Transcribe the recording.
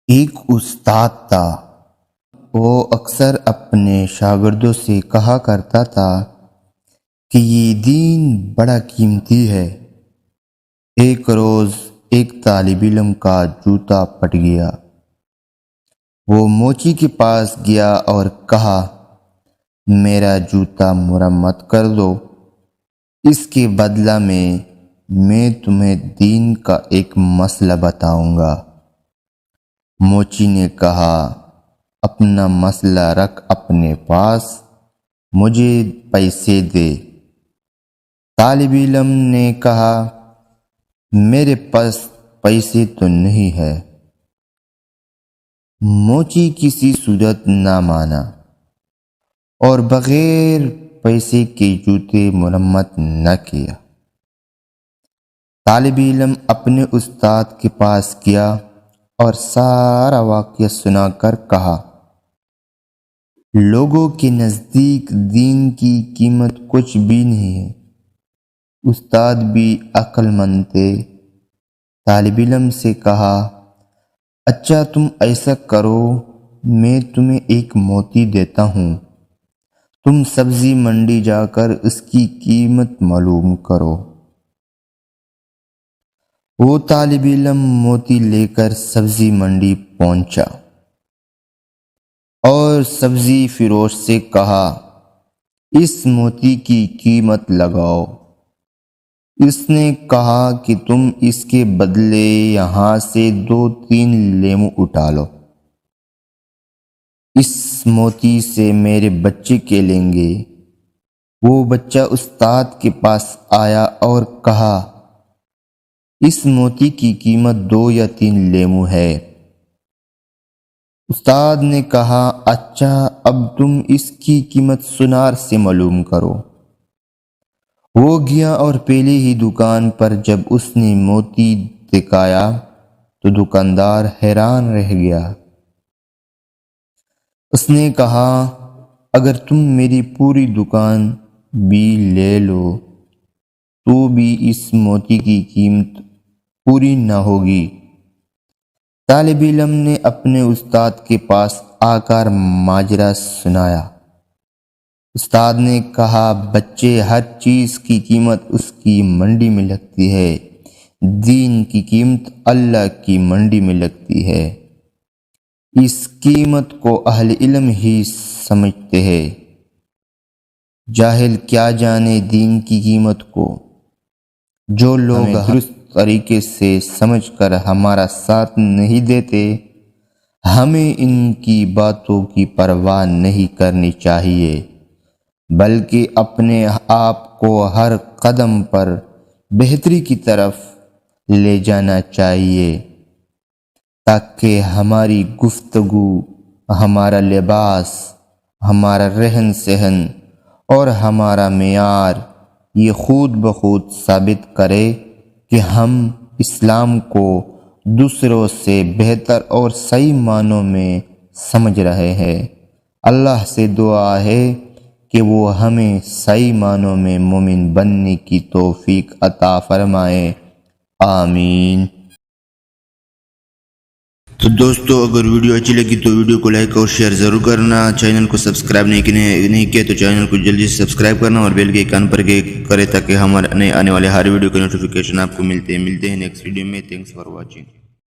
ایک استاد تھا۔ وہ اکثر اپنے شاگردوں سے کہا کرتا تھا کہ یہ دین بڑا قیمتی ہے۔ ایک روز ایک طالب علم کا جوتا پھٹ گیا۔ وہ موچی کے پاس گیا اور کہا، میرا جوتا مرمت کر دو، اس کے بدلہ میں تمہیں دین کا ایک مسئلہ بتاؤں گا۔ موچی نے کہا، اپنا مسئلہ رکھ اپنے پاس، مجھے پیسے دے۔ طالب علم نے کہا، میرے پاس پیسے تو نہیں ہے۔ موچی کسی صورت نہ مانا اور بغیر پیسے کے جوتے مرمت نہ کیا۔ طالب علم اپنے استاد کے پاس گیا اور سارا واقعہ سنا کر کہا، لوگوں کے نزدیک دین کی قیمت کچھ بھی نہیں ہے۔ استاد بھی عقل مند تھے۔ طالب علم سے کہا، اچھا تم ایسا کرو، میں تمہیں ایک موتی دیتا ہوں، تم سبزی منڈی جا کر اس کی قیمت معلوم کرو۔ وہ طالب علم موتی لے کر سبزی منڈی پہنچا اور سبزی فروش سے کہا، اس موتی کی قیمت لگاؤ۔ اس نے کہا کہ تم اس کے بدلے یہاں سے 2-3 لیموں اٹھا لو، اس موتی سے میرے بچے کھیلیں گے۔ وہ بچہ استاد کے پاس آیا اور کہا، اس موتی کی قیمت 2 یا 3 لیموں ہے۔ استاد نے کہا، اچھا اب تم اس کی قیمت سونار سے معلوم کرو۔ وہ گیا اور پہلے ہی دکان پر جب اس نے موتی دکھایا تو دکاندار حیران رہ گیا۔ اس نے کہا، اگر تم میری پوری دکان بھی لے لو تو بھی اس موتی کی قیمت پوری نہ ہوگی۔ طالب علم نے اپنے استاد کے پاس آ کر ماجرا سنایا۔ استاد نے کہا، بچے، ہر چیز کی قیمت اس کی منڈی میں لگتی ہے، دین کی قیمت اللہ کی منڈی میں لگتی ہے۔ اس قیمت کو اہل علم ہی سمجھتے ہیں، جاہل کیا جانے دین کی قیمت کو۔ جو لوگ درست طریقے سے سمجھ کر ہمارا ساتھ نہیں دیتے، ہمیں ان کی باتوں کی پرواہ نہیں کرنی چاہیے، بلکہ اپنے آپ کو ہر قدم پر بہتری کی طرف لے جانا چاہیے، تاکہ ہماری گفتگو، ہمارا لباس، ہمارا رہن سہن اور ہمارا معیار یہ خود بخود ثابت کرے کہ ہم اسلام کو دوسروں سے بہتر اور صحیح معنوں میں سمجھ رہے ہیں۔ اللہ سے دعا ہے کہ وہ ہمیں صحیح معنوں میں مومن بننے کی توفیق عطا فرمائے، آمین۔ تو دوستو، اگر ویڈیو اچھی لگی تو ویڈیو کو لائک اور شیئر ضرور کرنا۔ چینل کو سبسکرائب نہیں کیا تو چینل کو جلدی سے سبسکرائب کرنا اور بیل کے آئیکن پر کلک کرے تاکہ ہمارے آنے والے ہر ویڈیو کے نوٹیفیکیشن آپ کو ملتے ہیں۔ نیکسٹ ویڈیو میں۔ Thanks for watching.